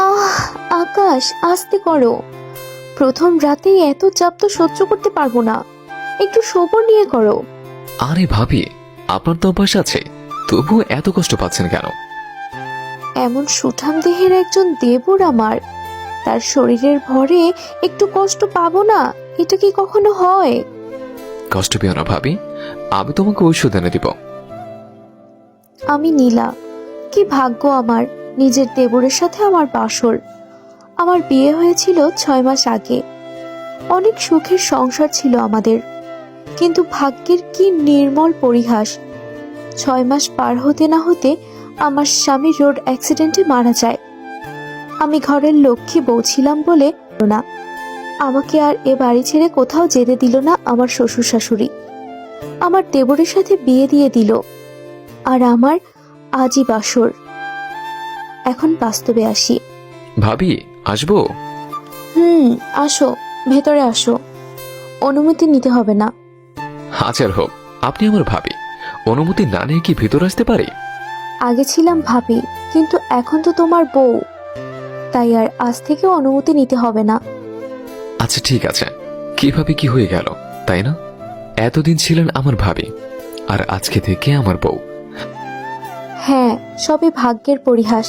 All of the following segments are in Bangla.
আহ, আকাশ আস্তে করো। প্রথম রাতেই এত চাপ তো সহ্য করতে পারবো না, একটু সবর নিয়ে করো। আরে ভাবি, আপনার তো অভ্যাস আছে, তবু এত কষ্ট পাচ্ছেন কেন? এমন সুঠাম দেহের একজন দেবর আমার, তার শরীরের ভরে একটু কষ্ট পাবো না? এটা কি কখনো হয়? কষ্ট পেও না ভাবি, আমি তোমাকে ঔষধ এনে দিব। আমি নীলা, কি ভাগ্য আমার, নিজের দেবরের সাথে আমার বাসর। আমার বিয়ে হয়েছিল 6 মাস আগে। অনেক সুখের সংসার ছিল আমাদের, কিন্তু ভাগ্যের কি নির্মল পরিহাস। 6 মাস পার হতে না হতে আমার স্বামী রোড অ্যাক্সিডেন্টে মারা যায়। আমি ঘরের লক্ষ্মী বউ ছিলাম বলে না, আমাকে আর এ বাড়ি ছেড়ে কোথাও যেতে দিল না আমার শ্বশুর শাশুড়ি। আমার দেবরের সাথে বিয়ে দিয়ে দিল, আর আমার আজই বাসর। এখন বাস্তবে আসি। ভাবি, আসবো? আসো, ভেতরে আসো। অনুমতি নিতে হবে না। হাজার হোক, আপনি আমার ভাবি, অনুমতি না নিয়ে কি ভিতর আসতে পারি? আগে ছিলাম ভাবি, কিন্তু এখন তো তোমার বউ, তাই আর আজ থেকে অনুমতি নিতে হবে না। আচ্ছা ঠিক আছে, কিভাবে কি হয়ে গেল, তাই না? এতদিন ছিলেন আমার ভাবি, আর আজকে থেকে আমার বউ। হ্যাঁ, সবই ভাগ্যের পরিহাস।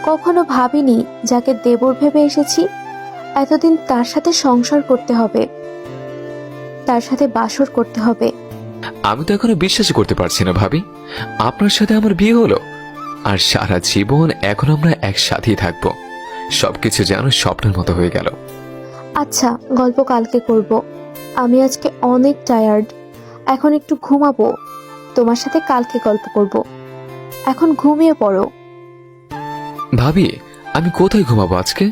কখনো ভাবিনি যাকে দেবর ভেবে এসেছি, এতদিন তার সাথে সংসার করতে হবে, তার সাথে বাসর করতে হবে। আমি তো এখনো বিশ্বাস করতে পারছি না ভাবি, আপনার সাথে আমার বিয়ে হলো, আর সারা জীবন এখন আমরা একসাথেই থাকবো। সবকিছু যেন স্বপ্নের মতো হয়ে গেল। আচ্ছা, গল্প কালকে করব। আমি আজকে অনেক টায়ার্ড, এখন একটু ঘুমাবো। তোমার সাথে কালকে গল্প করব। এখন ঘুমিয়ে পড়ো। ভাবি, আমি কোথায় ঘুমাবো আজকে?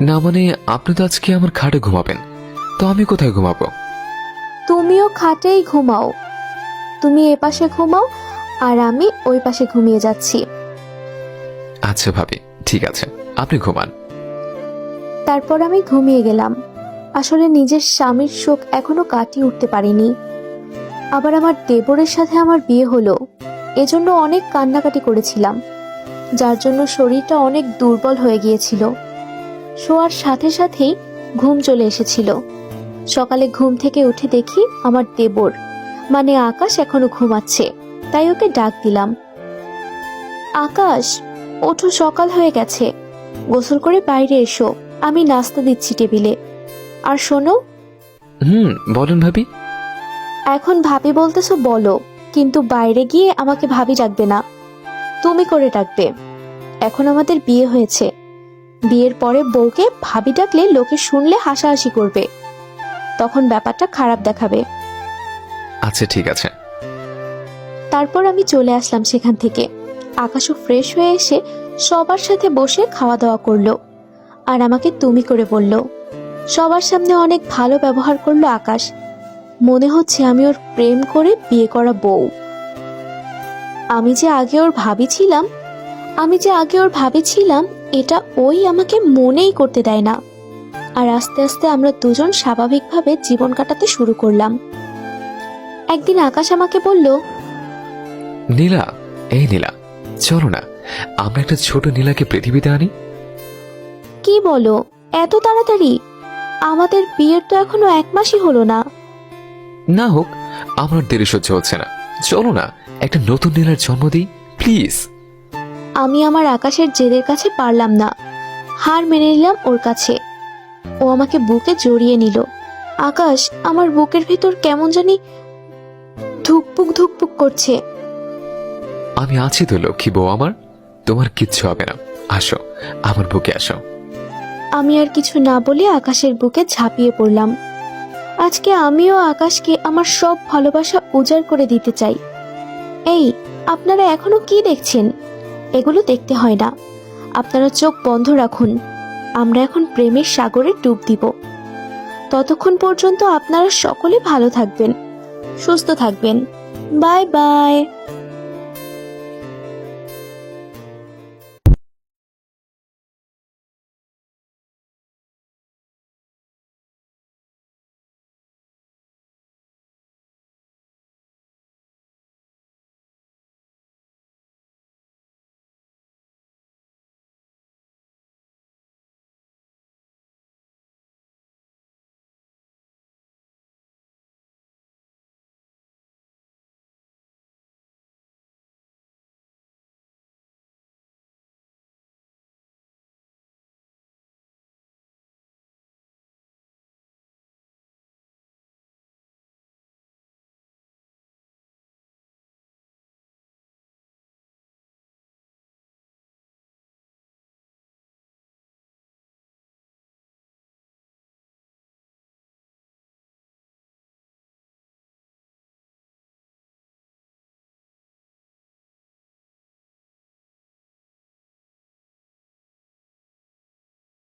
না মানে, আপনি তো আজকে আমার খাটে ঘুমাবেন, তো আমি কোথায় ঘুমাবো? তুমিও খাটেই ঘুমাও। তুমি এ পাশে ঘুমাও, আর আমি ওই পাশে ঘুমিয়ে যাচ্ছি। আচ্ছা ভাবি, ঠিক আছে, আপনি ঘুমান। তারপর আমি ঘুমিয়ে গেলাম। আসলে নিজের স্বামীর শোক এখনো কাটিয়ে উঠতে পারিনি। আবার আমার দেবরের সাথে আমার বিয়ে হলো, এজন্য অনেক কান্নাকাটি করেছিলাম, যার জন্য শরীরটা অনেক দুর্বল হয়ে গিয়েছিল। শোয়ার সাথে সাথেই ঘুম চলে এসেছিল। সকালে ঘুম থেকে উঠে দেখি আমার দেবর মানে আকাশ এখনো ঘুমাচ্ছে, তাই ওকে ডাক দিলাম। আকাশ, ওঠো, সকাল হয়ে গেছে, গোসল করে বাইরে এসো, আমি নাস্তা দিচ্ছি টেবিলে। আর শোনো, বলেন ভাবি। এখন ভাবি বলতেছো বলো, কিন্তু বাইরে গিয়ে আমাকে ভাবি ডাকবে না, তুমি করে ডাকবে। এখন আমাদের বিয়ে হয়েছে, বিয়ের পরে বউকে ভাবি ডাকলে লোকে শুনলে হাসাহাসি করবে, তখন ব্যাপারটা খারাপ দেখাবে। আচ্ছা ঠিক আছে। তারপর আমি চলে আসলাম সেখান থেকে। আকাশও ফ্রেশ হয়ে এসে সবার সাথে বসে খাওয়া দাওয়া করলো, আর আমাকে তুমি করে বলল। সবার সামনে অনেক ভালো ব্যবহার করলো আকাশ। মনে হচ্ছে আমি ওর প্রেম করে বিয়ে করা বউ। আমি যে আগে ওর ভাবি ছিলাম, এটা ওই আমাকে মনেই করতে দেয় না। আর আস্তে আস্তে আমরা দুজন স্বাভাবিকভাবে জীবন কাটাতে শুরু করলাম। একদিন আকাশ আমাকে বলল, নীলা, এই নীলা, চলো না আমরা একটা ছোট নীলাকে পৃথিবীতে আনি। কি বলো, এত তাড়াতাড়ি? আমাদের বিয়ের তো এখনো 1 মাসই হলো না। না হোক, আমার দেরি সহ্য হচ্ছে না, চলো না একটা নতুন নীলার জন্ম দিই প্লিজ। আমি আমার আকাশের জেদের কাছে পারলাম না, হার মেনে নিলাম ওর কাছে। ও আমাকে বুকে জড়িয়ে নিল। আকাশ, আমার বুকের ভেতর কেমন জানি ধুকপুক ধুকপুক করছে। আমি আছি তো লক্ষ্মী বউ আমার, তোমার কিচ্ছু হবে না, আসো আমার বুকে আসো। আমি আর কিছু না বলে আকাশের বুকে ঝাঁপিয়ে পড়লাম। আজকে আমিও আকাশকে আমার সব ভালোবাসা উজাড় করে দিতে চাই। এই, আপনারা এখনো কি দেখছেন? এগুলো দেখতে হয় না, আপনারা চোখ বন্ধ রাখুন। আমরা এখন প্রেমের সাগরে ডুব দিব। ততক্ষণ পর্যন্ত আপনারা সকলে ভালো থাকবেন, সুস্থ থাকবেন। Bye bye.